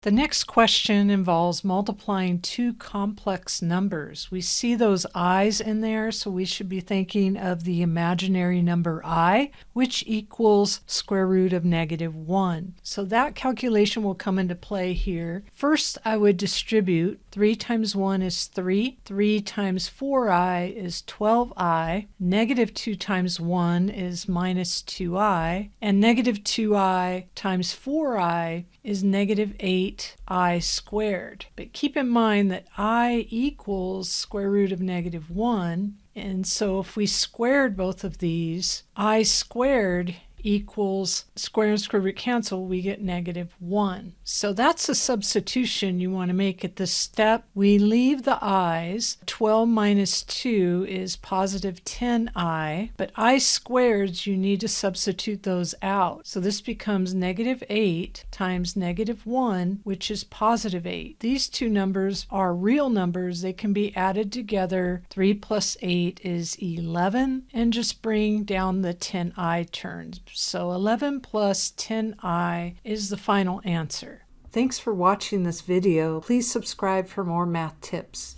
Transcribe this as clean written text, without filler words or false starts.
The next question involves multiplying two complex numbers. We see those i's in there, so we should be thinking of the imaginary number I, which equals square root of -1. So that calculation will come into play here. First, I would distribute. 3 times 1 is 3. 3 times 4i is 12i. -2 times 1 is -2i. And -2i times 4i is -8i squared. But keep in mind that I equals square root of -1. And so if we squared both of these, I squared equals square and square root cancel, we get -1. So that's a substitution you want to make at this step. We leave the i's. 12 minus 2 is positive 10i, but I squareds, you need to substitute those out. So this becomes -8 times -1, which is positive 8. These two numbers are real numbers. They can be added together. 3 plus 8 is 11, and just bring down the 10i terms. So 11 plus 10i is the final answer. Thanks for watching this video. Please subscribe for more math tips.